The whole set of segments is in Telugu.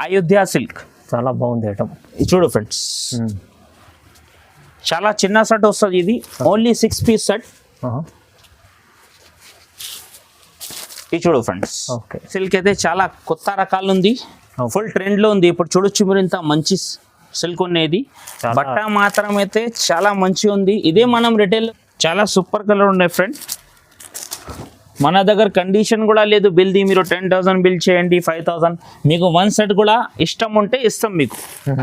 అయోధ్య సిల్క్. చాలా బాగుంది ఐటమ్. చూడు ఫ్రెండ్స్, చాలా చిన్న సెట్ వస్తుంది ఇది. Only 6 piece set. ఇది చూడు ఫ్రెండ్స్, సిల్క్ అయితే చాలా కొత్త రకాలు ఉంది, ఫుల్ ట్రెండ్ లో ఉంది ఇప్పుడు. చూడొచ్చు మీరు, ఇంత మంచి సిల్క్ ఉన్నది. బట్ట మాత్రం అయితే చాలా మంచిగా ఉంది. ఇదే మనం రిటైల్ చాలా సూపర్ కలర్ ఉన్నాయి ఫ్రెండ్. మన దగ్గర కండిషన్ కూడా లేదు బిల్ది. మీరు 10,000 బిల్ చేయండి, 5,000 మీకు 1 సెట్ కూడా ఇష్టం ఉంటే ఇస్తాం మీకు.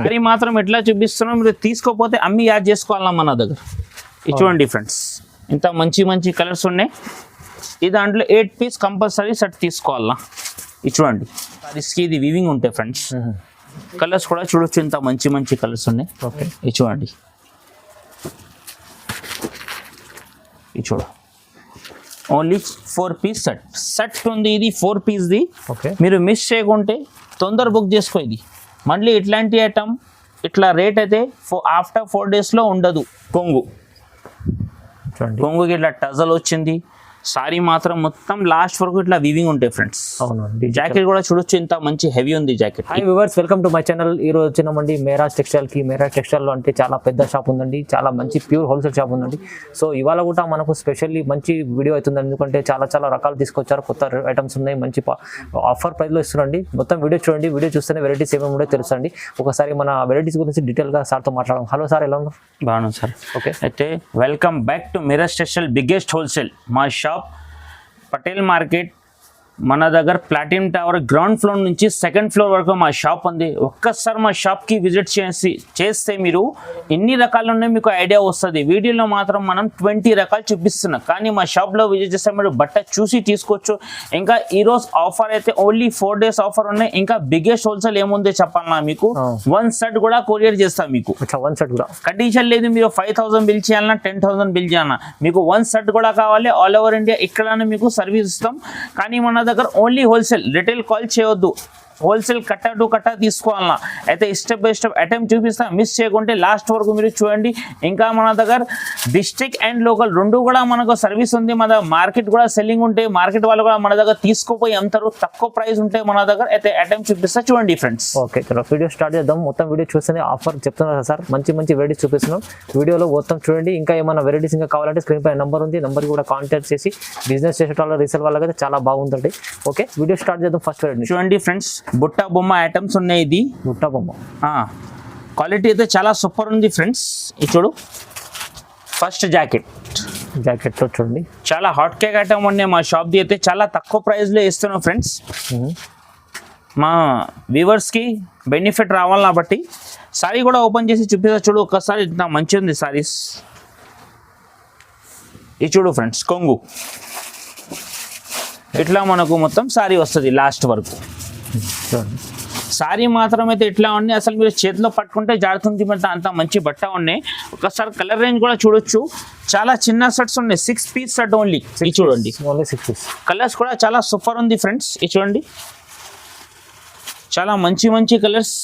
కానీ మాత్రం ఎట్లా చూపిస్తున్నాం, మీరు తీసుకోపోతే అమ్మి యాడ్ చేసుకోవాలా మన దగ్గర. ఇది చూడండి ఫ్రెండ్స్, ఇంత మంచి మంచి కలర్స్ ఉన్నాయి. ఈ దాంట్లో 8 పీస్ కంపల్సరీ సెట్ తీసుకోవాలా. ఇది చూడండి, ఇది వీవింగ్ ఉంటాయి ఫ్రెండ్స్. కలర్స్ కూడా చూడొచ్చు, ఇంత మంచి మంచి కలర్స్ ఉన్నాయి. ఓకే, ఇది చూడండి, ఇది చూడ ఓన్లీ 4 పీస్ సెట్ ఉంది. ఇది 4 పీస్ది. ఓకే, మీరు మిస్ చేయకుంటే తొందర బుక్ చేసుకో. ఇది మళ్ళీ ఇట్లాంటి ఐటమ్ ఇట్లా రేట్ అయితే ఆఫ్టర్ 4 డేస్లో ఉండదు. కొంగుకి ఇట్లా టజల్ వచ్చింది. సారీ మాత్రం మొత్తం లాస్ట్ వరకు ఇట్లా వీవింగ్ ఉంటాయి ఫ్రెండ్స్. అవునండి. జాకెట్ కూడా చూడొచ్చు, ఇంత మంచి హెవీ ఉంది jacket. Hi viewers, welcome to my channel. ఈ రోజు వచ్చినామండి మేరాజ్ టెక్స్టైల్కి. మేరాజ్ టెక్స్టైల్లో అంటే చాలా పెద్ద షాప్ ఉందండి, చాలా మంచి ప్యూర్ హోల్సేల్ షాప్ ఉందండి. సో ఇవాళ కూడా మనకు స్పెషల్లీ మంచి వీడియో అవుతుందండి, ఎందుకంటే చాలా చాలా రకాలు తీసుకొచ్చారు, కొత్త ఐటమ్స్ ఉన్నాయి, మంచి ఆఫర్ ప్రైస్లో ఇస్తున్నాండి. మొత్తం వీడియో చూడండి, వీడియో చూస్తేనే వెరైటీస్ ఏమేమి ఉండో తెలుసండి. ఒకసారి మన వెరైటీస్ గురించి డీటెయిల్గా సార్తో మాట్లాడడం. హలో సార్, ఎలా ఉన్నారు? బాగున్నాను సార్. ఓకే, అయితే welcome back to Meraj textile biggest wholesale. మా షాప్ పటేల్ మార్కెట్. మన దగ్గర ప్లాటినం టవర్ గ్రౌండ్ ఫ్లోర్ నుంచి 2nd ఫ్లోర్ వరకు మా షాప్ ఉంది. ఒక్కసారి మా షాప్కి విజిట్ చేస్తే మీరు ఎన్ని రకాలు ఉన్నాయి మీకు ఐడియా వస్తుంది. వీడియోలో మాత్రం మనం 20 రకాలు చూపిస్తున్నాం, కానీ మా షాప్లో విజిట్ చేస్తే మీరు బట్ట చూసి తీసుకోవచ్చు. ఇంకా ఈరోజు ఆఫర్ అయితే ఓన్లీ 4 డేస్ ఆఫర్ ఉన్నాయి. ఇంకా బిగ్గెస్ట్ హోల్సేల్ ఏముందో చెప్పాలన్నా మీకు, 1 సెట్ కూడా కొరియర్ చేస్తాం మీకు. 1 సెట్ కూడా కండిషన్ లేదు, మీరు 5,000 బిల్ చేయాలన్నా 10,000 బిల్ చేయాలన్నా మీకు 1 సెట్ కూడా కావాలి. ఆల్ ఓవర్ ఇండియా ఎక్కడైనా మీకు సర్వీస్ ఇస్తాం. కానీ మన దగ్గర ఓన్లీ హోల్సేల్, రిటైల్ కాల్ చేయొద్దు. హోల్సేల్ కట్ట టు కట్ట తీసుకోవాలన్నా అయితే స్టెప్ బై స్టెప్ అటెంప్ట్ చూపిస్తా, మిస్ చేయకుంటే లాస్ట్ వరకు మీరు చూడండి. ఇంకా మన దగ్గర డిస్ట్రిక్ట్ అండ్ లోకల్ రెండు కూడా మనకు సర్వీస్ ఉంది. మన దగ్గర మార్కెట్ కూడా సెల్లింగ్ ఉంటే మార్కెట్ వాళ్ళు కూడా మన దగ్గర తీసుకోపోయి అమ్ముతారు, తక్కువ ప్రైస్ ఉంటే మన దగ్గర అయితే అటెంప్ట్ చూపిస్తా, చూడండి ఫ్రెండ్స్. ఓకే, చలో వీడియో స్టార్ట్ చేద్దాం. మొత్తం వీడియో చూస్తేనే ఆఫర్ చెప్తున్నారు సార్, మంచి మంచి వెరైటీస్ చూపిస్తున్నాం. వీడియోలో మొత్తం చూడండి. ఇంకా ఏమైనా వెరైటీస్ ఇంకా కావాలంటే స్క్రీన్ పై నెంబర్ ఉంది, నెంబర్కి కూడా కాంటాక్ట్ చేసి బిజినెస్ చేసే వాళ్ళ రీసేల్ వాళ్ళకైతే చాలా బాగుంటుంది. ఓకే, వీడియో స్టార్ట్ చేద్దాం. ఫస్ట్ వెరైటీ చూడండి ఫ్రెండ్స్, బుట్ట బొమ్మ ఐటమ్స్ ఉన్నాయి. ఇది బుట్ట బొమ్మ క్వాలిటీ అయితే చాలా సూపర్ ఉంది ఫ్రెండ్స్. ఇది చూడు, ఫస్ట్ జాకెట్ చూడండి, చాలా హాట్ కేక్ ఐటమ్ ఉన్నాయి. మా షాప్ది అయితే చాలా తక్కువ ప్రైస్లో ఇస్తున్నాం ఫ్రెండ్స్. మా వ్యూవర్స్కి బెనిఫిట్ రావాలి కాబట్టి సారీ కూడా ఓపెన్ చేసి చూపిస్తా. చూడు ఒక్కసారి, ఇంత మంచిగా ఉంది సారీస్. ఇది చూడు ఫ్రెండ్స్, కొంగు ఇట్లా మనకు మొత్తం సారీ వస్తుంది లాస్ట్ వరకు. సారీ మాత్రం అయితే ఇట్లా ఉన్నాయి, అసలు మీరు చేతిలో పట్టుకుంటే జాడుతుంది. అంత మంచి బట్ట ఉన్నాయి. ఒకసారి కలర్ రేంజ్ కూడా చూడొచ్చు, చాలా చిన్న సెట్స్ ఉన్నాయి. 6 పీస్ సెట్ ఓన్లీ. ఇది చూడండి, కలర్స్ కూడా చాలా సూపర్ ఉంది ఫ్రెండ్స్. ఇది చూడండి, చాలా మంచి మంచి కలర్స్.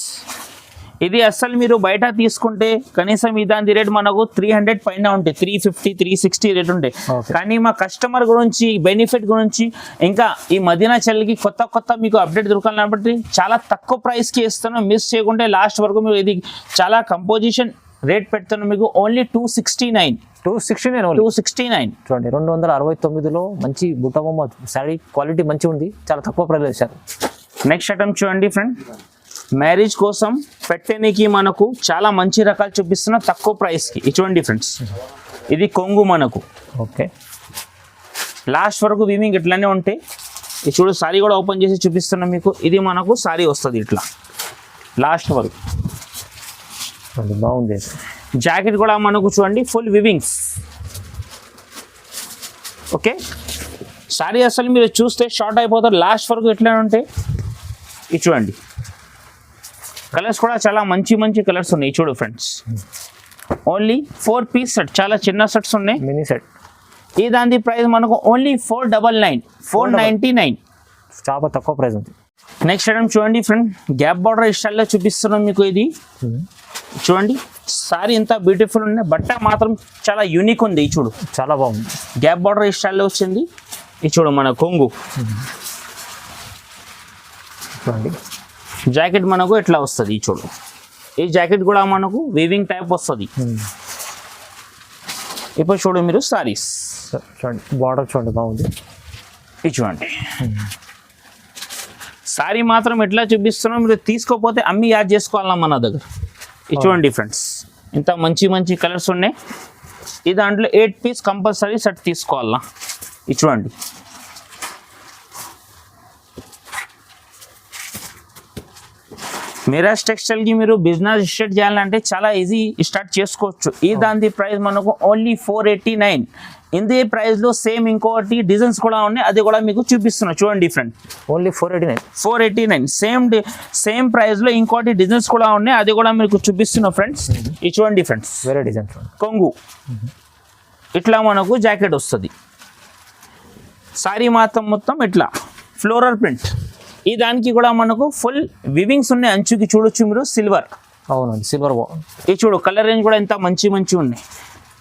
ఇది అసలు మీరు బయట తీసుకుంటే కనీసం దాని రేట్ మనకు 300 పైన ఉంటాయి, 350 360 రేట్ ఉంటాయి. కానీ మా కస్టమర్ గురించి, బెనిఫిట్ గురించి, ఇంకా ఈ మదీనా చల్లికి కొత్త కొత్త మీకు అప్డేట్ దొరకాలి కాబట్టి చాలా తక్కువ ప్రైస్కి ఇస్తాను. మిస్ చేయకుంటే లాస్ట్ వరకు మీరు ఇది చాలా కంపోజిషన్ రేట్ పెడతాను మీకు. ఓన్లీ 269 చూడండి, 269లో మంచి బుట్ట బొమ్మ శారీ క్వాలిటీ మంచిగా ఉంది, చాలా తక్కువ ప్రైస్ వేశారు. నెక్స్ట్ ఐటమ్ చూడండి ఫ్రెండ్, మ్యారేజ్ కోసం పెట్టడానికి మనకు చాలా మంచి రకాలు చూపిస్తున్నా తక్కువ ప్రైస్కి. ఇది చూడండి ఫ్రెండ్స్, ఇది కొంగు మనకు. ఓకే, లాస్ట్ వరకు వీవింగ్ ఇట్లానే ఉంటాయి. ఇది చూడు, సారీ కూడా ఓపెన్ చేసి చూపిస్తున్నాం మీకు. ఇది మనకు సారీ వస్తుంది ఇట్లా లాస్ట్ వరకు. బాగుంది. జాకెట్ కూడా మనకు చూడండి, ఫుల్ వివింగ్స్. ఓకే, సారీ అసలు మీరు చూస్తే షార్ట్ అయిపోతారు, లాస్ట్ వరకు ఎట్లా ఉంటాయి. ఇది చూడండి, కలర్స్ కూడా చాలా మంచి మంచి కలర్స్ ఉన్నాయి. చూడు ఫ్రెండ్స్, ఓన్లీ 4 పీస్ సెట్, చాలా చిన్న సెట్స్ ఉన్నాయి, మినీ సెట్. ఈ దాని ప్రైస్ మనకు ఓన్లీ 499 చాలా తక్కువ ప్రైస్ ఉంది. నెక్స్ట్ ఐటమ్ చూడండి ఫ్రెండ్, గ్యాప్ బార్డర్ స్టైల్లో చూపిస్తున్నాం మీకు. ఇది చూడండి, సారీ ఎంత బ్యూటిఫుల్ ఉంది, బట్ట మాత్రం చాలా యూనిక్ ఉంది. చూడు, చాలా బాగుంది, గ్యాప్ బార్డర్ స్టైల్లో వచ్చింది. ఇది చూడు మన కొంగు చూడండి, జాకెట్ మనకు ఎట్లా వస్తుంది చూడు, ఈ జాకెట్ కూడా మనకు వీవింగ్ టైప్ వస్తుంది. ఇప్పుడు చూడు మీరు సారీస్ చూడండి, బార్డర్ చూడండి బాగుంది. ఇది చూడండి, సారీ మాత్రం ఎట్లా చూపిస్తున్నాం, మీరు తీసుకోపోతే అమ్మి యాడ్ చేసుకోవాలా మన దగ్గర. ఇది చూడండి ఫ్రెండ్స్, ఇంత మంచి మంచి కలర్స్ ఉన్నాయి. ఈ దాంట్లో 8 పీస్ కంపల్సరీ సెట్ తీసుకోవాలా. ఇది చూడండి, మిరాజ్ టెక్స్టైల్కి మీరు బిజినెస్ స్టార్ట్ చేయాలంటే చాలా ఈజీ స్టార్ట్ చేసుకోవచ్చు. ఈ దాని ప్రైస్ మనకు ఓన్లీ 489. ఇదే ప్రైస్లో సేమ్ ఇంకోటి డిజైన్స్ కూడా ఉన్నాయి, అది కూడా మీకు చూపిస్తున్నా చూడండి ఫ్రెండ్. ఓన్లీ 489. సేమ్ ప్రైస్లో ఇంకోటి డిజైన్స్ కూడా ఉన్నాయి, అది కూడా మీకు చూపిస్తున్నా ఫ్రెండ్స్. ఇది చూడండి ఫ్రెండ్స్, వేరే డిజైన్ కొంగు ఇట్లా మనకు జాకెట్ వస్తుంది. సారీ మొత్తం ఇట్లా ఫ్లోరల్ ప్రింట్. ఈ దానికి కూడా మనకు ఫుల్ వివింగ్స్ ఉన్నాయి, అంచుకి చూడొచ్చు మీరు సిల్వర్. అవునండి, సిల్వర్. ఇది చూడు, కలర్ రేంజ్ కూడా ఎంత మంచి ఉన్నాయి.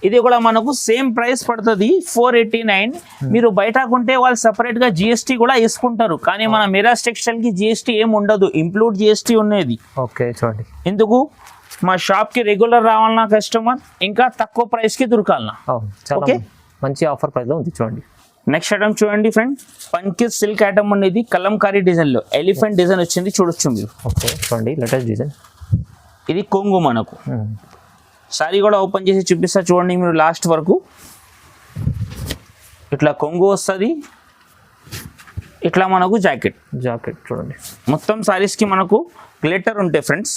ఇది కూడా మనకు సేమ్ ప్రైస్ పడుతుంది 489. మీరు బయట కొంటే వాళ్ళు సపరేట్గా జిఎస్టీ కూడా వేసుకుంటారు, కానీ మన మిరాజ్ టెక్స్టైల్కి జిఎస్టీ ఏమి ఉండదు, ఇంక్లూడ్ జిఎస్టీ ఉన్నది. ఓకే చూడండి, ఎందుకు మా షాప్కి రెగ్యులర్ రావాలన్నా కస్టమర్, ఇంకా తక్కువ ప్రైస్కి దొరకాలన్నా. ఓకే, మంచి ఆఫర్ ప్రైస్లో ఉంది చూడండి. నెక్స్ట్ ఐటమ్ చూడండి ఫ్రెండ్, పంకిస్ సిల్క్ ఐటమ్ అనేది కలంకారీ డిజైన్లో ఎలిఫెంట్ డిజైన్ వచ్చింది, చూడొచ్చు మీరు. ఓకే చూడండి, లేటెస్ట్ డిజైన్. ఇది కొంగు మనకు. సారీ కూడా ఓపెన్ చేసి చూపిస్తా చూడండి మీరు లాస్ట్ వరకు. ఇట్లా కొంగు వస్తుంది, ఇట్లా మనకు జాకెట్ చూడండి. మొత్తం సారీస్కి మనకు గ్లిటర్ ఉంటాయి ఫ్రెండ్స్.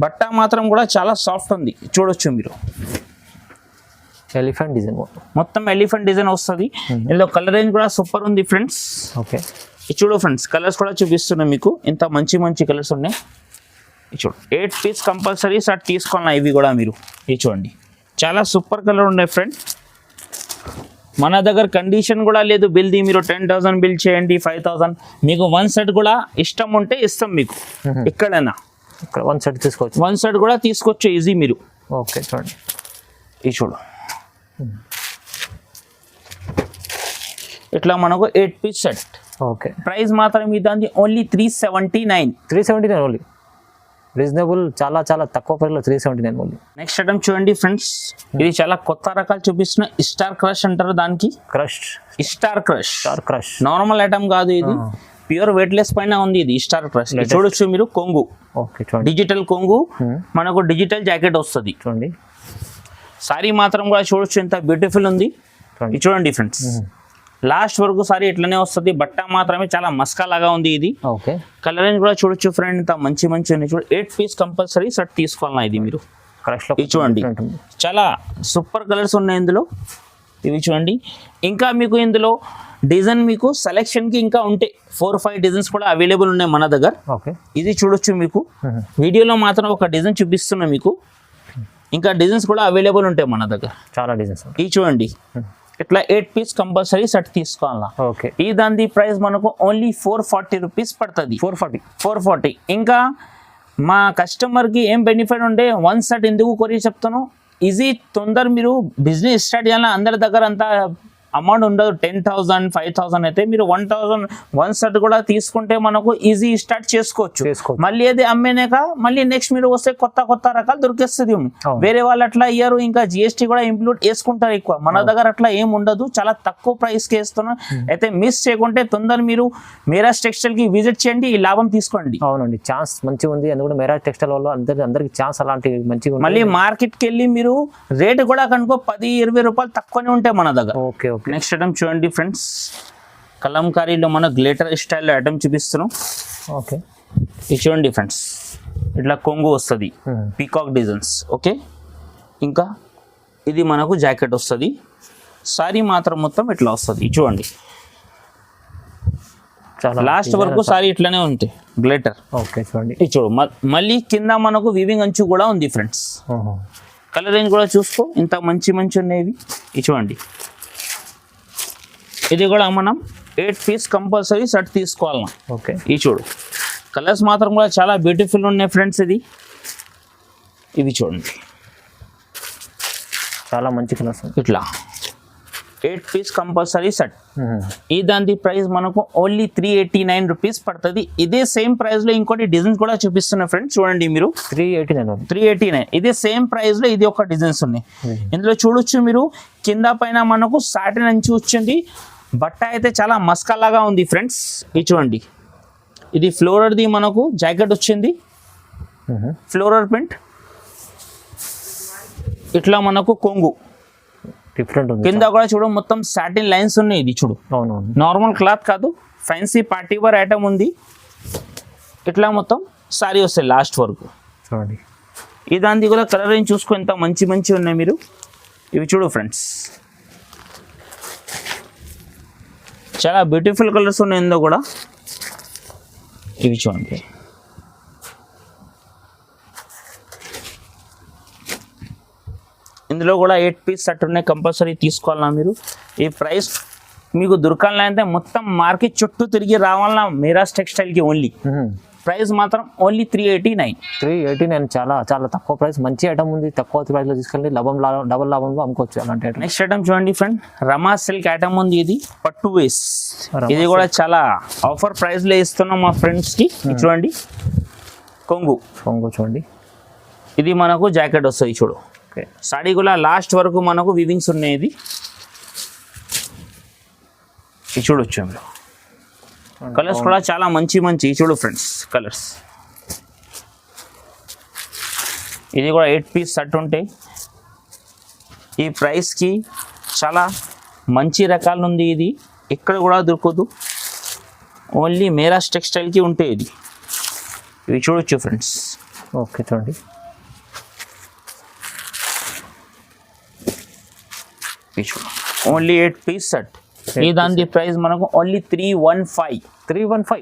బట్ట మాత్రం కూడా చాలా సాఫ్ట్ ఉంది, చూడొచ్చు మీరు. ఎలిఫెంట్ డిజైన్ మొత్తం ఎలిఫెంట్ డిజైన్ వస్తుంది. ఇందులో కలర్ రేంజ్ కూడా సూపర్ ఉంది ఫ్రెండ్స్. ఓకే, చూడు ఫ్రెండ్స్, కలర్స్ కూడా చూపిస్తున్నాయి మీకు, ఇంత మంచి కలర్స్ ఉన్నాయి. చూడు, 8 పీస్ కంపల్సరీ సెట్ తీసుకోవాలన్నా ఇవి కూడా మీరు. ఇది చూడండి, చాలా సూపర్ కలర్ ఉన్నాయి ఫ్రెండ్. మన దగ్గర కండిషన్ కూడా లేదు బిల్ది, మీరు 10,000 బిల్ చేయండి, 5,000 మీకు 1 సెట్ కూడా ఇష్టం ఉంటే ఇస్తాం మీకు. ఎక్కడైనా 1 సెట్ తీసుకోవచ్చు, 1 సెట్ కూడా తీసుకోవచ్చు ఈజీ మీరు. ఓకే చూడండి, ఇది చూడు, ఇట్లా మనకు 8 పీస్ సెట్. ఓకే, ప్రైస్ మాత్రం ఇది ఓన్లీ 379 ఓన్లీ. రీజనబుల్, చాలా తక్కువ ప్రైస్లో 379 ఓన్లీ. నెక్స్ట్ ఐటమ్ చూడండి ఫ్రెండ్స్, ఇది చాలా కొత్త రకాలు చూపిస్తున్న. స్టార్ క్రష్ అంటారు దానికి. స్టార్ క్రష్ నార్మల్ ఐటమ్ కాదు, ఇది ప్యూర్ వెయిట్లెస్ పైన ఉంది. ఇది స్టార్ క్రష్ చూడొచ్చు మీరు. కొంగు డిజిటల్ కొంగు, మనకు డిజిటల్ జాకెట్ వస్తుంది చూడండి. సారీ మాత్రం కూడా చూడొచ్చు ఎంత బ్యూటిఫుల్ ఉంది. చూడండి ఫ్రెండ్స్, లాస్ట్ వరకు సారీ ఇట్లనే వస్తుంది. బట్ట మాత్రమే చాలా మస్కా లాగా ఉంది ఇది. ఓకే, కలర్ రేంజ్ కూడా చూడొచ్చు ఫ్రెండ్, ఇంత మంచి ఉన్నాయి. చూడండి, 8 పీస్ కంపల్సరీ సెట్ తీసుకోవాలన్నా ఇది మీరు. ఇది చూడండి, చాలా సూపర్ కలర్స్ ఉన్నాయి ఇందులో. ఇవి చూడండి, ఇంకా మీకు ఇందులో డిజైన్ మీకు సెలెక్షన్కి ఇంకా ఉంటే 4-5 డిజైన్స్ కూడా అవైలబుల్ ఉన్నాయి మన దగ్గర. ఓకే, ఇది చూడొచ్చు మీకు. వీడియోలో మాత్రం ఒక డిజైన్ చూపిస్తున్నా మీకు, ఇంకా డిజైన్స్ కూడా అవైలబుల్ ఉంటాయి మన దగ్గర, చాలా డిజైన్స్. ఇది చూడండి, ఇట్లా 8 పీస్ కంపల్సరీ సెట్ తీసుకోవాలా. ఓకే, ఈ దాని ప్రైస్ మనకు ఓన్లీ 440 రూపీస్ పడుతుంది. 440. ఇంకా మా కస్టమర్కి ఏం బెనిఫిట్ ఉంటే 1 సెట్ ఎందుకు కొరి చెప్తాను, ఈజీ తొందర మీరు బిజినెస్ స్టార్ట్ చేయాలని అందరి దగ్గర అంతా అమౌంట్ ఉండదు. 10,000 5,000 అయితే మీరు 1,000 1 సెట్ కూడా తీసుకుంటే మనకు ఈజీ స్టార్ట్ చేసుకోవచ్చు. మళ్ళీ అది అమ్మేనాక మళ్ళీ నెక్స్ట్ మీరు వస్తే కొత్త రకాలు దొరికేస్తుంది. వేరే వాళ్ళు అట్లా ఇయ్యారు, ఇంకా జిఎస్టీ కూడా ఇంక్లూడ్ చేసుకుంటారు ఎక్కువ. మన దగ్గర అట్లా ఏం ఉండదు, చాలా తక్కువ ప్రైస్కి వేస్తున్నాం. అయితే మిస్ చేయకుంటే తొందర మీరు మిరాజ్ టెక్స్టైల్ కి విజిట్ చేయండి, ఈ లాభం తీసుకోండి. అవునండి, ఛాన్స్ మంచిగా ఉంది. ఎందుకంటే మిరాజ్ టెక్స్టైల్ వల్ల అందరికి ఛాన్స్ అలాంటి మంచిగా. మళ్ళీ మార్కెట్కి వెళ్ళి మీరు రేటు కూడా కనుకో 10-20 రూపాయలు తక్కువనే ఉంటాయి మన దగ్గర. ఓకే, నెక్స్ట్ ఐటమ్ చూడండి ఫ్రెండ్స్, కలంకారీలో మన గ్లిటర్ స్టైల్ ఐటమ్ చూపిస్తున్నాం. ఓకే, ఇది చూడండి ఫ్రెండ్స్, ఇట్లా కొంగు వస్తుంది, పీకాక్ డిజైన్స్. ఓకే, ఇంకా ఇది మనకు జాకెట్ వస్తుంది. సారీ మాత్రం మొత్తం ఇట్లా వస్తుంది. చూడండి, లాస్ట్ వరకు సారీ ఇట్లానే ఉంటాయి గ్లిటర్. ఓకే చూడండి, ఇది చూడు, మళ్ళీ కింద మనకు వివింగ్ అంచు కూడా ఉంది ఫ్రెండ్స్. కలర్ రేంజ్ కూడా చూసుకో, ఇంత మంచి ఉన్నాయి. ఇది చూడండి, ఇది కూడా మనం 8 పీస్ కంపల్సరీ సెట్ తీసుకోవాలన్నా. ఓకే, ఇది చూడు, కలర్స్ మాత్రం కూడా చాలా బ్యూటిఫుల్ ఉన్నాయి ఫ్రెండ్స్. ఇవి చూడండి, చాలా మంచి కలర్స్. ఇట్లా 8 పీస్ కంపల్సరీ సెట్. ఈ దాని ప్రైస్ మనకు ఓన్లీ 389 రూపీస్ పడుతుంది. ఇదే సేమ్ ప్రైస్ లో ఇంకోటి డిజైన్స్ కూడా చూపిస్తున్నా ఫ్రెండ్స్, చూడండి మీరు. 389 ఇదే సేమ్ ప్రైస్ లో ఇది ఒక డిజైన్స్ ఉన్నాయి. ఇందులో చూడొచ్చు మీరు, కింద పైన మనకు సాటిన్ అంచు వచ్చింది. బట్ట అయితే చాలా మస్కలాగా ఉంది ఫ్రెండ్స్. ఇది చూడండి, ఇది ఫ్లోరర్ది మనకు జాకెట్ వచ్చింది, ఫ్లోరర్ ప్రింట్. ఇట్లా మనకు కొంగు డిఫరెంట్ ఉంది. కింద కూడా చూడు మొత్తం సాటిన్ లైన్స్ ఉన్నాయి. ఇది చూడు, నార్మల్ క్లాత్ కాదు, ఫ్యాన్సీ పార్టీ వేర్ ఐటమ్ ఉంది. ఇట్లా మొత్తం సారీ వస్తాయి లాస్ట్ వరకు చూడండి. ఈ దాన్ని కూడా కలర్ రేంజ్ చూసుకో, ఎంత మంచి మంచి ఉన్నాయి మీరు. ఇవి చూడు ఫ్రెండ్స్, చాలా బ్యూటిఫుల్ కలర్స్ ఉన్నాయి ఇందులో కూడా. ఇవి చూడండి, ఇందులో కూడా 8 పీస్ సెట్ ఉన్నాయి, కంపల్సరీ తీసుకోవాలన్నా మీరు. ఈ ప్రైస్ మీకు దొరకాలంటే మొత్తం మార్కెట్ చుట్టూ తిరిగి రావాలన్నా మీరాజ్ టెక్స్టైల్కి ఓన్లీ. ప్రైస్ మాత్రం ఓన్లీ 389. చాలా చాలా తక్కువ ప్రైస్, మంచి ఐటమ్ ఉంది. తక్కువ ప్రైస్ లో తీసుకెళ్ళి డబల్ లాభంలో అమ్ముకోవచ్చు అలాంటి ఐటమ్. నెక్స్ట్ ఐటమ్ చూడండి ఫ్రెండ్, రమా సిల్క్ ఐటమ్ ఉంది. ఇది పట్టు వేస్, ఇది కూడా చాలా ఆఫర్ ప్రైస్ లో ఇస్తున్నాం మా ఫ్రెండ్స్ కి. చూడండి, కొంగు చూడండి. ఇది మనకు జాకెట్ వస్తుంది చూడు. సాడీ కూడా లాస్ట్ వరకు మనకు వివింగ్స్ ఉన్నాయి. ఇది చూడొచ్చు మీరు. కలర్స్ కూడా చాలా మంచి మంచి చూడు ఫ్రెండ్స్ కలర్స్. ఇది కూడా 8 పీస్ సెట్ ఉంటాయి. ఈ ప్రైస్కి చాలా మంచి రకాలు ఉంది. ఇది ఎక్కడ కూడా దొరకదు, ఓన్లీ మీరాజ్ టెక్స్టైల్కి ఉంటాయి. ఇది ఇవి చూడొచ్చు ఫ్రెండ్స్. ఓకే చూడండి, ఓన్లీ 8 పీస్ సెట్. ఈ దాని ప్రైస్ మనకు ఓన్లీ 315.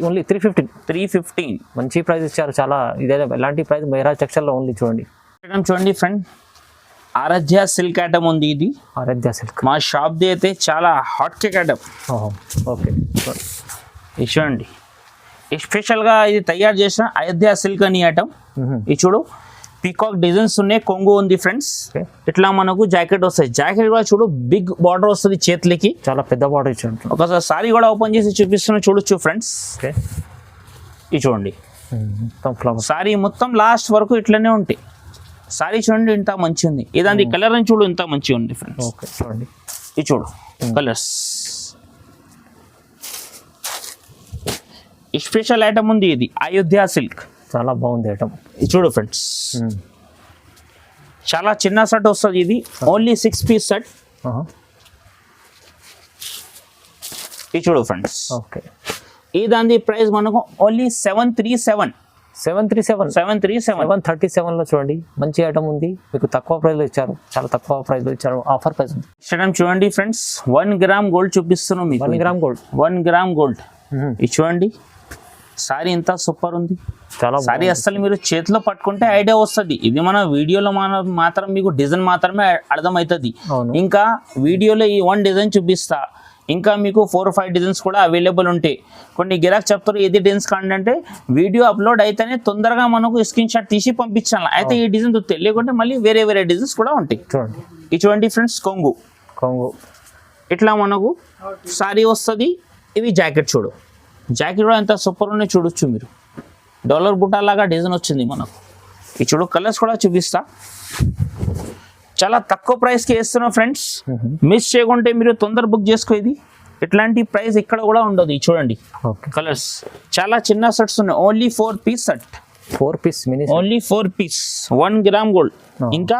ఓన్లీ 315. మంచి ప్రైస్ ఇచ్చారు చాలా. ఇదే ఎలాంటి ప్రైస్ మీరాజ్ టెక్స్టైల్ లో ఓన్లీ. చూడండి చూడండి ఫ్రెండ్, ఆరాధ్య సిల్క్ ఐటమ్ ఉంది. ఇది ఆరాధ్య సిల్క్ మా షాప్ది అయితే చాలా హాట్ కేక్ ఐటమ్. ఓకే ఇది చూడండి, స్పెషల్గా ఇది తయారు చేసిన అయోధ్య సిల్క్ అని ఐటమ్. ఇది చూడు, పీకాక్ డిజైన్స్ ఉన్నాయి, కొంగు ఉంది ఫ్రెండ్స్. ఇట్లా మనకు జాకెట్ వస్తాయి. జాకెట్ కూడా చూడు, బిగ్ బార్డర్ వస్తుంది చేతులకి, చాలా పెద్ద బార్డర్ ఇచ్చాడు. ఒకసారి సారీ కూడా ఓపెన్ చేసి చూపిస్తున్నా, చూడొచ్చు ఫ్రెండ్స్. ఇది చూడండి, సారీ మొత్తం లాస్ట్ వరకు ఇట్లనే ఉంటాయి. సారీ చూడండి ఇంత మంచి ఉంది. ఇదాని కలర్ అని చూడు ఇంత మంచిగా ఉంది ఫ్రెండ్స్. చూడండి, ఇది చూడు కలర్స్. స్పెషల్ ఐటమ్ ఉంది. ఇది అయోధ్య సిల్క్, చాలా బాగుంది ఐటమ్. ఇది చూడు ఫ్రెండ్స్, చాలా చిన్న సెట్ వస్తుంది. ఇది ఓన్లీ 6 పీస్ సెట్. ఇది చూడు ఫ్రెండ్స్. ఓకే, ఈ దాని ప్రైస్ మనకు ఓన్లీ 737. 737 లో చూడండి, మంచి ఐటమ్ ఉంది. మీకు తక్కువ ప్రైస్ లో ఇచ్చారు, చాలా తక్కువ ప్రైస్ లో ఇచ్చారు. ఆఫర్ ప్రైస్ ఉంది. చూడండి ఫ్రెండ్స్, 1 గ్రామ్ గోల్డ్ చూపిస్తున్నాం మీకు. 1 గ్రామ్ గోల్డ్. ఇది చూడండి, సారీ ఎంత సూపర్ ఉంది. చాలా సారీ అసలు మీరు చేతిలో పట్టుకుంటే ఐడియా వస్తుంది. ఇది మన వీడియోలో మాత్రం మీకు డిజైన్ మాత్రమే అర్థమవుతుంది. ఇంకా వీడియోలో ఈ 1 డిజైన్ చూపిస్తా, ఇంకా మీకు 4 or 5 డిజైన్స్ కూడా అవైలబుల్ ఉంటాయి. కొన్ని గిరాక్ చెప్తారు ఏది డిజైన్స్ కాండి అంటే, వీడియో అప్లోడ్ అయితేనే తొందరగా మనకు స్క్రీన్ షాట్ తీసి పంపించాలి. అయితే ఈ డిజైన్ తెలియకుంటే మళ్ళీ వేరే వేరే డిజైన్స్ కూడా ఉంటాయి. చూడండి, ఇది చూడండి ఫ్రెండ్స్, కొంగు ఇట్లా మనకు సారీ వస్తుంది. ఇవి జాకెట్ చూడు, జాకెట్ కూడా ఎంత సూపర్ ఉన్నాయి చూడొచ్చు మీరు. డాలర్ బుట్టా లాగా డిజైన్ వచ్చింది మనకు. ఈ చూడు కలర్స్ కూడా చూపిస్తా. చాలా తక్కువ ప్రైస్కి వేస్తున్నాం ఫ్రెండ్స్. మిస్ చేయకుంటే మీరు తొందర బుక్ చేసుకో. ఇది ఇట్లాంటి ప్రైస్ ఇక్కడ కూడా ఉండదు. ఇది చూడండి కలర్స్, చాలా చిన్న సెట్స్ ఉన్నాయి. Only 4 piece set. 4 piece mini, only 4 piece, 1 gram gold. ఇంకా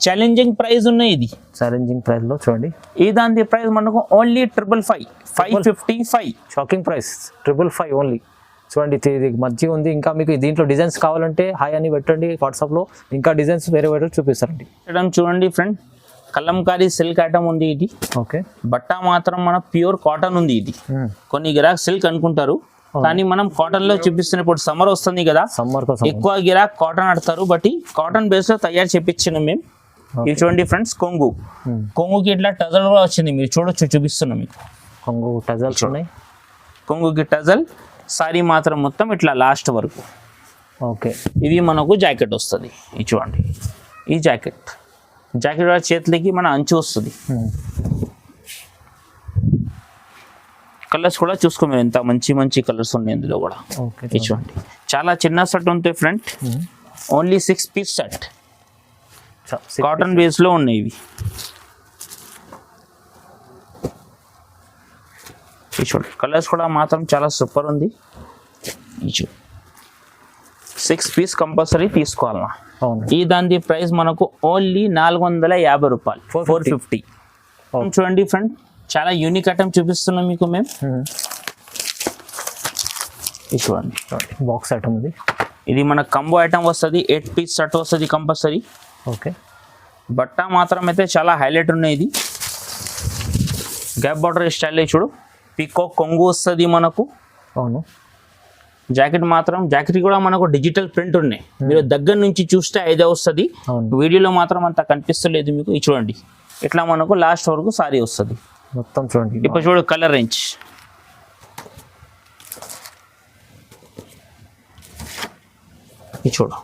ఛాలెంజింగ్ ప్రైస్ ఉన్నాయి. ఇది ఛాలెంజింగ్ ప్రైస్ లో చూడండి. ఈ దాని ప్రైస్ మనకు ఓన్లీ 555. Shocking price 555 only. చూడండి, ఇది మంచిగా ఉంది. ఇంకా మీకు దీంట్లో డిజైన్స్ కావాలంటే హాయ్ అని పెట్టండి వాట్సాప్ లో, ఇంకా డిజైన్స్ వేరే వేరే చూపిస్తారండి. చూడండి ఫ్రెండ్, కలంకారీ సిల్క్ ఐటమ్ ఉంది. ఇది ఓకే, బట్ట మాత్రం మన ప్యూర్ కాటన్ ఉంది. ఇది కొన్ని గిరాక్ సిల్క్ అనుకుంటారు, కానీ మనం కాటన్ లో చూపిస్తున్న. ఇప్పుడు సమ్మర్ వస్తుంది కదా, ఎక్కువ గిరాక్ కాటన్ ఆడతారు, బట్ కాటన్ బేస్ లో తయారు చేపించినాం మేము. ఇది చూడండి ఫ్రెండ్స్, కొంగుకి ఇట్లా టజల్ కూడా వచ్చింది. మీరు చూడొచ్చు, చూపిస్తున్నాం మీకు. కొంగు టజల్స్ ఉన్నాయి. కొంగుకి టజల్, సారీ మాత్రం మొత్తం ఇట్లా లాస్ట్ వరకు. ఓకే, ఇవి మనకు జాకెట్ వస్తుంది. ఇది చూడండి, ఈ జాకెట్ కూడా చేతులకి మన అంచు వస్తుంది. కలర్స్ కూడా చూసుకో మీరు, ఎంత మంచి మంచి కలర్స్ ఉన్నాయి ఇందులో కూడా. ఓకే చూడండి చాలా చిన్న సెట్ ఉంటాయి friend, only 6 piece set, cotton base లో ఉన్నాయి ఇవి. చూడండి కలర్స్ కూడా మాత్రం చాలా సూపర్ ఉంది. 6 పీస్ కంపల్సరీ తీసుకోవాలన్నా. ఈ దాని ప్రైస్ మనకు ఓన్లీ 450 రూపాయలు, 450. చూడండి ఫ్రెండ్, చాలా యూనిక్ ఐటమ్ చూపిస్తున్నాం మీకు మేము. చూడండి బాక్స్ ఐటమ్ ఇది. ఇది మన కంబో ఐటమ్ వస్తుంది, 8 పీస్ సెట్ వస్తుంది కంపల్సరీ. ఓకే, బట్ట మాత్రం అయితే చాలా హైలైట్ ఉన్నాయి. ఇది గ్యాప్ బార్డర్ స్టైల్ చూడు, పికో కొంగు వస్తుంది మనకు. అవును, జాకెట్ మాత్రం, జాకెట్ కూడా మనకు డిజిటల్ ప్రింట్ ఉన్నాయి. మీరు దగ్గర నుంచి చూస్తే ఐదే వస్తుంది, వీడియోలో మాత్రం అంత కనిపిస్తలేదు మీకు. ఇది చూడండి ఇట్లా మనకు లాస్ట్ వరకు సారీ వస్తుంది మొత్తం. చూడండి ఇప్పుడు చూడు కలర్ రేంజ్. ఇది చూడు,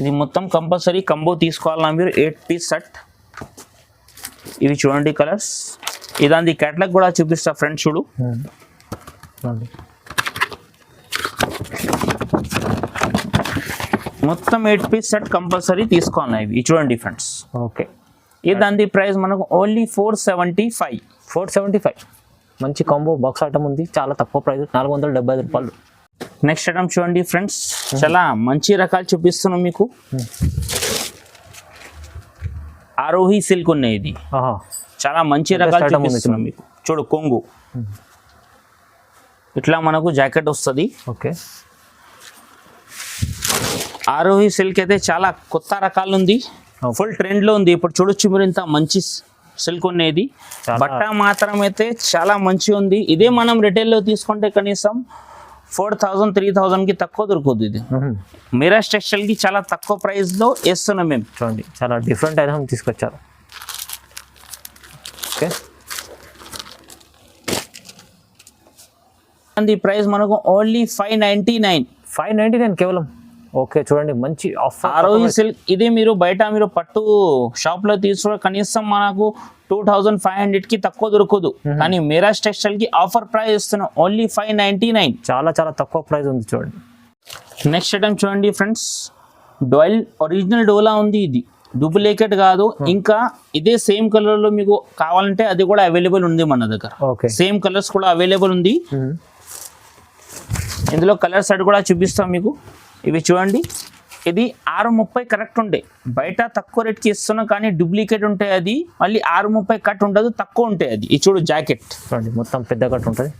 ఇది మొత్తం కంపల్సరీ కంబో తీసుకోవాలన్నా మీరు, 8 పీస్ సెట్. ఇవి చూడండి కలర్స్. ఇదాంది క్యాటలాగ్ కూడా చూపిస్తా ఫ్రెండ్స్, చూడు. మొత్తం 8 పీస్ సెట్ కంపల్సరీ తీసుకోవాలి ఇవి. చూడండి ఫ్రెండ్స్. ఓకే, ఇదాంది ప్రైస్ మనకు ఓన్లీ 475. 475 మంచి కాంబో బాక్స్ ఐటమ్ ఉంది, చాలా తక్కువ ప్రైస్, 475 రూపాయలు. నెక్స్ట్ ఐటమ్ చూడండి ఫ్రెండ్స్, చాలా మంచి రకాలు చూపిస్తున్నాం మీకు. ఆరోహి సిల్క్ ఉన్నాయి, ఇది చాలా మంచి రకాలు చూపిస్తున్నాం మీకు. చూడు కొంగు ఇట్లా మనకు జాకెట్ వస్తుంది. ఓకే, ఆరోహి సిల్క్ అయితే చాలా కొత్త రకాలు ఉంది, ఫుల్ ట్రెండ్ లో ఉంది ఇప్పుడు. చూడొచ్చు మీరు, ఇంత మంచి సిల్క్ ఉన్నది. బట్ట మాత్రం అయితే చాలా మంచిగా ఉంది. ఇదే మనం రిటైల్ లో తీసుకుంటే కనీసం 4000 3000 కి తక్కువ దొరుకుతుంది. ఇది మీరాజ్ టెక్స్టైల్ కి చాలా తక్కువ ప్రైస్ లో వేస్తున్నాం మేము. చూడండి చాలా డిఫరెంట్ ఐటమ్ తీసుకొచ్చారు. ఓకే, అది ప్రైస్ మనకు ఓన్లీ 599 కేవలం. ఓకే, చూడండి మంచి ఆఫర్. ఆరోహి సిల్క్ ఇది మీరు బయట మీరు పట్టు షాప్ లో తీసుకున్న కనీసం మనకు 2500 కి తక్కువ దొరకదు, కానీ మీరాజ్ టెక్స్టైల్ కి ఆఫర్ ప్రైస్ ఇస్తున్నాం ఓన్లీ 599. చాలా చాలా తక్కువ ప్రైస్ ఉంది చూడండి. నెక్స్ట్ ఐటమ్ చూడండి ఫ్రెండ్స్, డోయల్ ఒరిజినల్ డోలా ఉంది. ఇది డూప్లికేట్ కాదు, ఇంకా ఇదే సేమ్ కలర్ లో మీకు కావాలంటే అది కూడా అవైలబుల్ ఉంది మన దగ్గర. ఓకే, సేమ్ కలర్స్ కూడా అవైలబుల్ ఉంది. ఇందులో కలర్ సెట్ కూడా చూపిస్తాం మీకు. ఇవి చూడండి, ఇది 630 కరెక్ట్ ఉండే, బయట తక్కువ రేట్కి ఇస్తున్నాం, కానీ డూప్లికేట్ ఉంటాయి. అది మళ్ళీ 630 కట్ ఉండదు, తక్కువ ఉంటాయి. అది ఇది చూడు జాకెట్ చూడండి మొత్తం పెద్ద కట్ ఉంటుంది.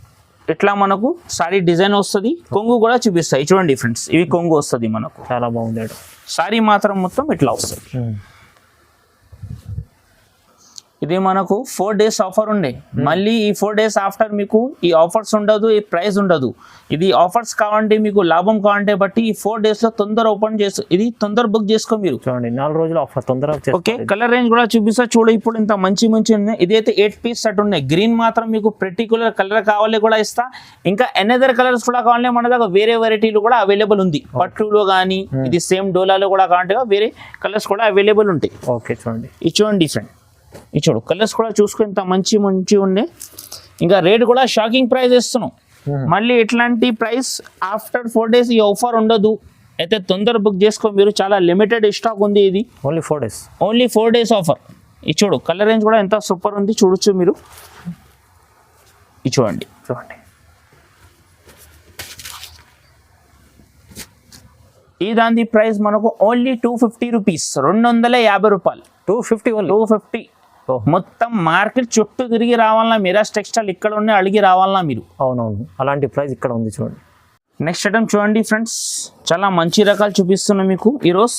ఇట్లా మనకు సారీ డిజైన్ వస్తుంది. కొంగు కూడా చూపిస్తాయి చూడండి ఫ్రెండ్స్, ఇవి కొంగు వస్తుంది మనకు. చాలా బాగుంది. సారీ మాత్రం మొత్తం ఇట్లా వస్తుంది. ఇది మనకు 4 days ఆఫర్ ఉండే, మళ్ళీ ఈ 4 days ఆఫ్టర్ మీకు ఈ ఆఫర్స్ ఉండదు, ఈ ప్రైస్ ఉండదు. ఇది ఆఫర్స్ కావాలంటే మీకు లాభం కావాలంటే బట్టి ఈ 4 days లో తొందర ఓపెన్ చేసి ఇది తొందర బుక్ చేసుకో మీరు. చూడండి 4 రోజులు ఆఫర్ తొందరగా. ఓకే, కలర్ రేంజ్ కూడా చూపిస్తా చూడు. ఇప్పుడు ఇంత మంచి మంచి ఉన్నాయి. ఇదైతే 8 పీస్ సెట్ ఉన్నాయి. గ్రీన్ మాత్రం మీకు పర్టికులర్ కలర్ కావాలి కూడా ఇస్తా, ఇంకా ఎనదర్ కలర్స్ కూడా కావాలి మన దగ్గర వేరే వెరైటీలు కూడా అవైలబుల్ ఉంది. పట్టులో కానీ ఇది సేమ్ డోలాలో కూడా కావాలంటే వేరే కలర్స్ కూడా అవైలబుల్ ఉంటాయి. ఓకే, చూడండి ఇది చూడండి డిఫరెంట్. ఇది చూడు కలర్స్ కూడా చూసుకుని ఇంత మంచి మంచి ఉన్నాయి. ఇంకా రేట్ కూడా షాకింగ్ ప్రైస్ ఇస్తున్నాం. మళ్ళీ ఇట్లాంటి ప్రైస్ ఆఫ్టర్ 4 days ఈ ఆఫర్ ఉండదు. అయితే తొందర బుక్ చేసుకో మీరు, చాలా లిమిటెడ్ స్టాక్ ఉంది. ఇది only 4 days, only 4 days offer. ఇది చూడు కలర్ రేంజ్ కూడా ఎంత సూపర్ ఉంది, చూడొచ్చు మీరు. ఇది చూడండి చూడండి. ఈ దాని ప్రైస్ మనకు ఓన్లీ 250 రూపీస్, 250 రూపాయలు. 250 మొత్తం మార్కెట్ చుట్టూ తిరిగి రావాలన్నా మీరాజ్ టెక్స్టైల్ ఇక్కడ ఉన్న అడిగి రావాలన్నా మీరు. అవునవును, అలాంటి ప్రైస్ ఇక్కడ ఉంది చూడండి. నెక్స్ట్ ఐటమ్ చూడండి ఫ్రెండ్స్, చాలా మంచి రకాలు చూపిస్తున్నాం మీకు ఈరోజు.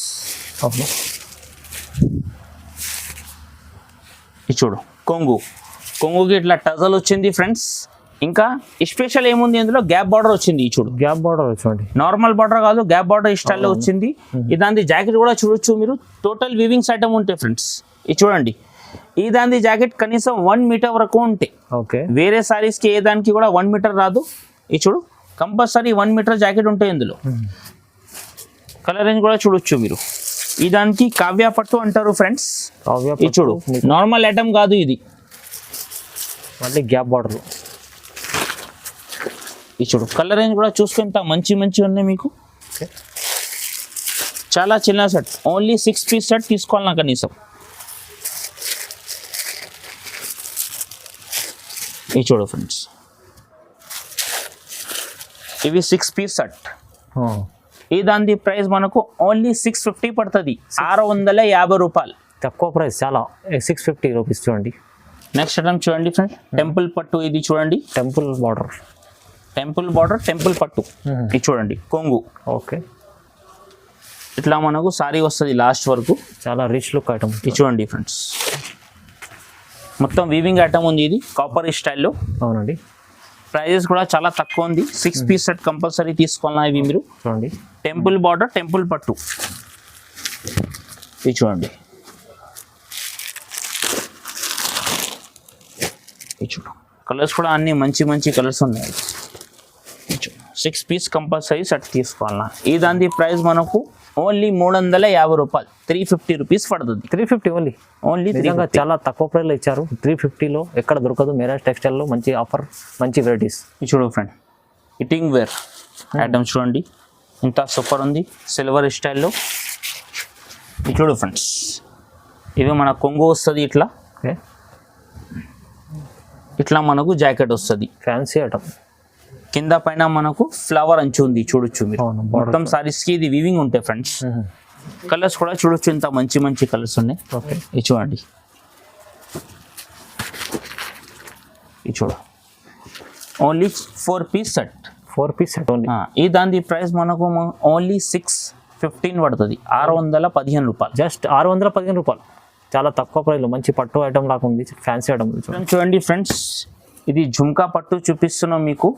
ఇది చూడు కొంగుకి ఇట్లా టజల్ వచ్చింది ఫ్రెండ్స్. ఇంకా స్పెషల్ ఏముంది ఇందులో, గ్యాప్ బార్డర్ వచ్చింది. ఈ చూడు గ్యాప్ బార్డర్ చూడండి, నార్మల్ బార్డర్ కాదు, గ్యాప్ బార్డర్ స్టైల్లో వచ్చింది. ఇదాంది జాకెట్ కూడా చూడొచ్చు మీరు, టోటల్ వీవింగ్స్ ఐటమ్ ఉంటాయి ఫ్రెండ్స్. ఇది చూడండి, ఈ దాని జాకెట్ కనీసం 1 మీటర్ వరకు ఉంటాయి. ఓకే, వేరే సారీస్ కి ఏ దానికి కూడా 1 మీటర్ రాదు. ఇది చూడు కంపల్సరీ 1 మీటర్ జాకెట్ ఉంటాయి ఇందులో. కలర్ రేంజ్ కూడా చూడొచ్చు మీరు. ఈ దానికి కావ్య పట్టు అంటారు ఫ్రెండ్స్. ఇది చూడు నార్మల్ ఐటమ్ కాదు, ఇది మళ్ళీ గ్యాప్ బార్డర్. ఇది చూడు కలర్ రేంజ్ కూడా చూసుకుంటా మంచి ఉన్నాయి మీకు. ఓకే, చాలా చిన్న సెట్, ఓన్లీ 6 పీస్ సెట్ తీసుకోవాలి నాకు కనీసం. ఇది చూడు ఫ్రెండ్స్, ఇవి 6 పీస్ సెట్. ఈ దాని ప్రైస్ మనకు ఓన్లీ 650 పడుతుంది, 650 రూపాయలు. తక్కువ ప్రైస్ చాలా, 650 రూపీస్ చూడండి. నెక్స్ట్ ఐటమ్ చూడండి ఫ్రెండ్, టెంపుల్ పట్టు. ఇది చూడండి టెంపుల్ బార్డర్, టెంపుల్ పట్టు. ఇది చూడండి కొంగు. ఓకే, ఇట్లా మనకు సారీ వస్తుంది లాస్ట్ వరకు, చాలా రిచ్ లుక్ ఐటమ్. ఇది చూడండి ఫ్రెండ్స్, మొత్తం వీవింగ్ ఐటమ్ ఉంది. ఇది కాపర్ స్టైల్లో. అవునండి, ప్రైజెస్ కూడా చాలా తక్కువ ఉంది. 6 పీస్ సెట్ కంపల్సరీ తీసుకోవాలి ఇవి మీరు. చూడండి టెంపుల్ బార్డర్, టెంపుల్ పట్టు. ఇది చూడండి, ఇది చూడు కలర్స్ కూడా అన్ని మంచి కలర్స్ ఉన్నాయి. 6 పీస్ కంపల్సరీ సెట్ తీసుకోవాలన్నా. ఈ దాని ప్రైస్ మనకు ఓన్లీ 350 రూపాయలు, 350 రూపీస్ పడుతుంది. 350 ఓన్లీ నిజంగా చాలా తక్కువ ప్రైస్లో ఇచ్చారు. 350లో ఎక్కడ దొరకదు. మేరాజ్ టెక్స్టైల్లో మంచి ఆఫర్, మంచి వెరైటీస్. ఇది చూడు ఫ్రెండ్, ఇటింగ్ వేర్ ఐటమ్స్ చూడండి, ఇంత సూపర్ ఉంది సిల్వర్ స్టైల్లో. ఇది చూడు ఫ్రెండ్స్, ఇవి మన కొంగు వస్తుంది. ఓకే, ఇట్లా మనకు జాకెట్ వస్తుంది, ఫ్యాన్సీ ఐటమ్. కింద పైన మనకు ఫ్లవర్ అంచు ఉంది చూడొచ్చు మీరు. అవును, మొత్తం సారీస్ కి ఇది వీవింగ్ ఉంటాయి ఫ్రెండ్స్. కలర్స్ కూడా చూడొచ్చు, ఇంత మంచి కలర్స్ ఉన్నాయి. ఓకే, ఇది చూడండి, ఇది చూడ only 4 piece set. 4 piece set only. ఈ దాని ప్రైస్ మనకు ఓన్లీ 615 పడుతుంది, 615 రూపాయలు. జస్ట్ 615 రూపాయలు, చాలా తక్కువ ప్రైస్లో మంచి పట్టు ఐటమ్ లాగా ఉంది, ఫ్యాన్సీ ఐటమ్. చూడండి ఫ్రెండ్స్, ఇది జుమ్కా పట్టు చూపిస్తున్నాం మీకు,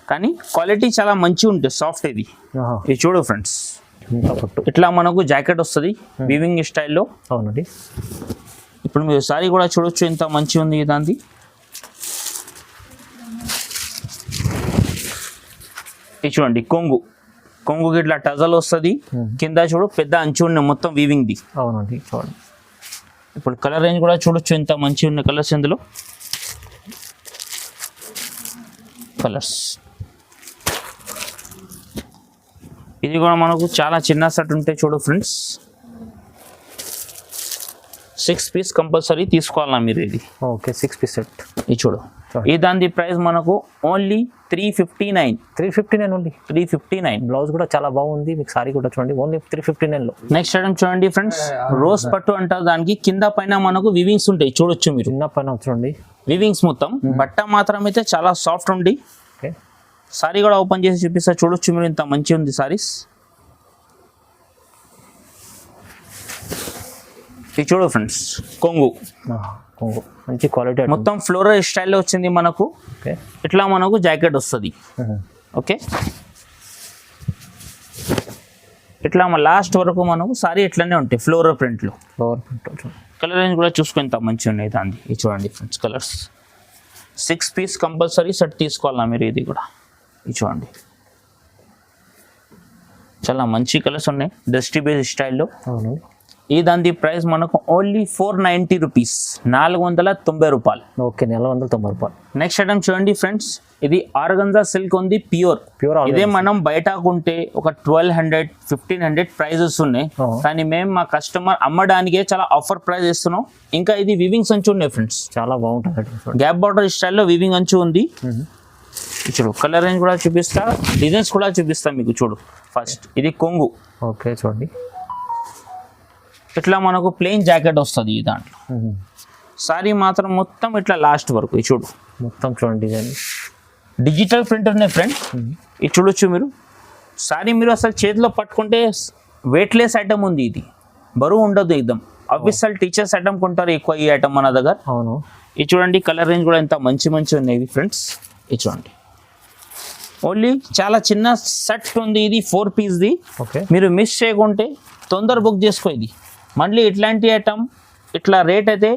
కానీ క్వాలిటీ చాలా మంచిగా ఉంటుంది, సాఫ్ట్. ఇది చూడు ఫ్రెండ్స్, జుమ్కా పట్టు. ఇట్లా మనకు జాకెట్ వస్తుంది వీవింగ్ స్టైల్లో. అవునండి, ఇప్పుడు మీరు సారీ కూడా చూడొచ్చు, ఎంత మంచిగా ఉంది దాన్ని. ఇది చూడండి కొంగుకి ఇట్లా టజల్ వస్తుంది, కింద చూడు పెద్ద అంచు ఉన్న మొత్తం వీవింగ్ది. అవునండి, చూడండి. ఇప్పుడు కలర్ రేంజ్ కూడా చూడొచ్చు, ఎంత మంచిగా ఉన్న కలర్స్ ఇందులో. కలర్స్ ఇది కూడా మనకు చాలా చిన్న సెట్ ఉంటాయి చూడు ఫ్రెండ్స్. 6 పీస్ కంపల్సరీ తీసుకోవాలన్నా మీరు. ఇది ఓకే, 6 పీస్ సెట్. ఇది చూడు, ఈ దాని ప్రైస్ మనకు ఓన్లీ 359. 359 ఓన్లీ. 359. బ్లౌజ్ కూడా చాలా బాగుంది, మీకు సారీ కూడా చూడండి, ఓన్లీ 359లో. నెక్స్ట్ ఐటమ్ చూడండి ఫ్రెండ్స్, రోజ్ పట్టు అంటారు. దానికి కింద పైన మనకు వివింగ్స్ ఉంటాయి చూడొచ్చు మీరు. చిన్న పైన చూడండి వివింగ్స్ మొత్తం. బట్ట మాత్రం అయితే చాలా సాఫ్ట్ ఉంది. ఓకే, సారీ కూడా ఓపెన్ చేసి చూపిస్తా చూడొచ్చు మీరు, ఇంత మంచిగా ఉంది సారీస్. ఇది చూడు ఫ్రెండ్స్, కొంగు మంచి క్వాలిటీ, మొత్తం ఫ్లోరల్ స్టైల్లో వచ్చింది మనకు. ఓకే, ఇట్లా మనకు జాకెట్ వస్తుంది. ఓకే, ఇట్లా లాస్ట్ వరకు మనకు సారీ ఇట్లానే ఉంటాయి ఫ్లోరల్ ప్రింట్లో. కలర్ రేంజ్ కూడా చూసుకొని ఇంత మంచిగా ఉన్నాయి దాన్ని. ఇది చూడండి friends, colours 6 piece compulsory set తీసుకోవాలా మీరు. ఇది కూడా ఇది చూడండి, చాలా మంచి కలర్స్ ఉన్నాయి డస్టీ బేస్ స్టైల్లో. అవును, ఈ దాని ప్రైస్ మనకు ఓన్లీ 490 రూపీస్, 490 రూపాయలు. ఓకే, 490 రూపాయలు. నెక్స్ట్ ఐటమ్ చూడండి ఫ్రెండ్స్, ఇది ఆర్గంజా సిల్క్ ఉంది, ప్యూర్. ఇదే మనం బయట కొంటే ఒక 1200, 1500 ప్రైజెస్ ఉన్నాయి. కానీ మేము మా కస్టమర్ అమ్మడానికే చాలా ఆఫర్ ప్రైస్ ఇస్తున్నాం. ఇంకా ఇది వివింగ్స్ అంచు ఉన్నాయి ఫ్రెండ్స్, చాలా బాగుంటుంది. గ్యాప్ బార్డర్ స్టైల్లో వివింగ్ అంచు ఉంది. చూడు కలర్ రేంజ్ కూడా చూపిస్తా, డిజైన్స్ కూడా చూపిస్తా మీకు. చూడు ఫస్ట్ ఇది కొంగు. ఓకే, చూడండి, ఇట్లా మనకు ప్లెయిన్ జాకెట్ వస్తుంది ఈ దాంట్లో. సారీ మాత్రం మొత్తం ఇట్లా లాస్ట్ వరకు. ఇది చూడు మొత్తం చూడండి, డిజైన్ డిజిటల్ ప్రింట్ ఉన్నాయి ఫ్రెండ్. ఇది చూడొచ్చు మీరు. సారీ మీరు అసలు చేతిలో పట్టుకుంటే వెయిట్లెస్ ఐటమ్ ఉంది, ఇది బరువు ఉండదు ఎక్దమ్. ఆఫీషియల్ టీచర్స్ ఐటమ్ కొంటారు ఎక్కువ ఈ ఐటమ్ మన దగ్గర. అవును, ఇది చూడండి, కలర్ రేంజ్ కూడా ఎంత మంచి ఉన్నాయి ఫ్రెండ్స్. ఇది చూడండి, ఓన్లీ చాలా చిన్న సెట్ ఉంది ఇది, 4 పీస్ది. ఓకే, మీరు మిస్ చేయకుంటే తొందర బుక్ చేసుకో. ఇది మళ్ళీ ఇట్లాంటి ఐటమ్ ఇట్లా రేట్ అయితే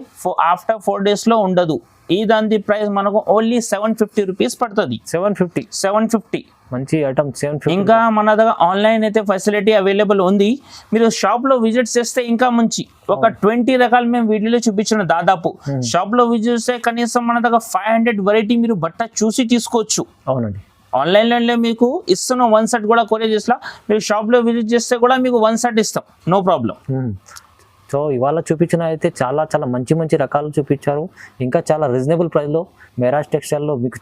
ఆఫ్టర్ 4 డేస్లో ఉండదు. ఈ దాని ప్రైస్ మనకు ఓన్లీ 750 రూపీస్ పడుతుంది. 750. మంచి ఐటమ్ 750. ఇంకా మన దగ్గర ఆన్లైన్ అయితే ఫెసిలిటీ అవైలబుల్ ఉంది. మీరు షాప్ లో విజిట్ చేస్తే ఇంకా మంచి ఒక 20 రకాలు మేము వీడియోలో చూపించిన దాదాపు. షాప్ లో విజిట్ చేస్తే కనీసం మన దగ్గర 500 వెరైటీ మీరు బట్ట చూసి తీసుకోవచ్చు. అవునండి. ఆన్లైన్లో మీకు ఇస్తున్నాం 1 సెట్ కూడా కొరియర్ చేసినా, మీరు షాప్లో విజిట్ చేస్తే కూడా మీకు 1 సెట్ ఇస్తాం, నో ప్రాబ్లం. సో ఇవాళ చూపించిన అయితే చాలా చాలా మంచి రకాలు చూపించారు. ఇంకా చాలా రీజనబుల్ ప్రైస్లో మెరాజ్ టెక్స్టైల్లో మీకు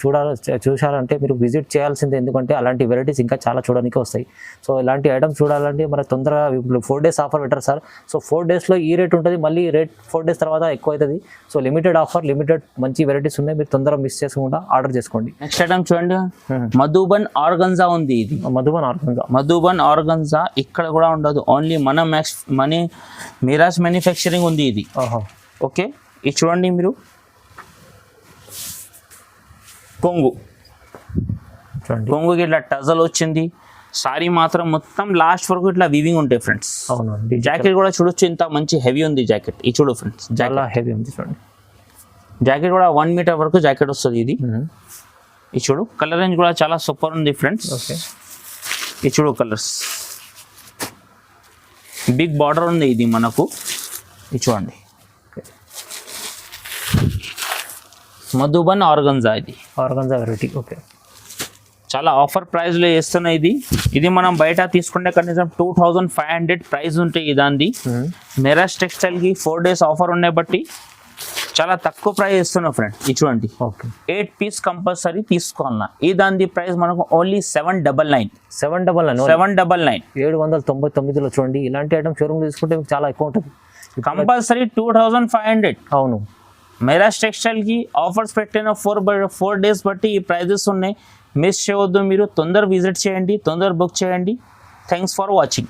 చూసారంటే మీరు విజిట్ చేయాల్సిందే. ఎందుకంటే అలాంటి వెరైటీస్ ఇంకా చాలా చూడడానికి వస్తాయి. సో ఇలాంటి ఐటమ్స్ చూడాలంటే మరి తొందరగా 4 days ఆఫర్ పెట్టారు సార్. సో 4 daysలో ఈ రేట్ ఉంటుంది, మళ్ళీ రేట్ 4 days తర్వాత ఎక్కువ అవుతుంది. సో లిమిటెడ్ ఆఫర్, లిమిటెడ్ మంచి వెరైటీస్ ఉన్నాయి. మీరు తొందరగా మిస్ చేసుకుండా ఆర్డర్ చేసుకోండి. నెక్స్ట్ ఐటమ్ చూడండి, మధుబన్ ఆర్గన్జా ఉంది. ఇది మధుబన్ ఆర్గన్జా ఇక్కడ కూడా ఉండదు, ఓన్లీ మన మిరాజ్ మ్యానుఫ్యాక్చరింగ్ ఉంది ఇది. ఓకే, ఇది చూడండి మీరు, కొంగుకి ఇట్లా టజల్ వచ్చింది. సారీ మాత్రం మొత్తం లాస్ట్ వరకు ఇట్లా వీవింగ్ ఉంటాయి ఫ్రెండ్స్. అవునండి. జాకెట్ కూడా చూడొచ్చు, ఇంత మంచి హెవీ ఉంది జాకెట్. ఇది చూడు ఫ్రెండ్స్, చాలా హెవీ ఉంది చూడండి. జాకెట్ కూడా 1 మీటర్ వరకు జాకెట్ వస్తుంది ఇది. ఇది చూడు, కలర్ రేంజ్ కూడా చాలా సూపర్ ఉంది ఫ్రెండ్స్. ఓకే, ఇది చూడు కలర్స్, బిగ్ బార్డర్ ఉంది ఇది మనకు. ఇది చూడండి, మధుబన్ ఆర్గన్జా, ఇది ఆర్గన్జా వెరైటీ. ఓకే, చాలా ఆఫర్ ప్రైస్లో వేస్తున్నా ఇది మనం బయట తీసుకుంటే కనీసం 2500 ప్రైస్ ఉంటాయి దాన్ని. మెరాజ్ టెక్స్టైల్కి 4 days ఆఫర్ ఉన్నాయి బట్టి చాలా తక్కువ ప్రైస్ ఇస్తున్నా ఫ్రెండ్. ఇది చూడండి, 8 పీస్ కంపల్సరీ తీసుకోవాలన్నా. ఈ దాని ప్రైస్ మనకు ఓన్లీ 799. 799లో చూడండి. ఇలాంటి ఐటమ్ షోరూమ్ తీసుకుంటే మీకు చాలా ఎక్కువ ఉంటుంది, కంపల్సరీ 2500. అవును, మెరాజ్ టెక్స్టైల్కి ఆఫర్స్ పెట్టిన 4 days బట్టి ఈ ప్రైజెస్ ఉన్నాయి. మిస్ చేయవద్దు, మీరు తొందర విజిట్ చేయండి, తొందర బుక్ చేయండి. Thanks for watching.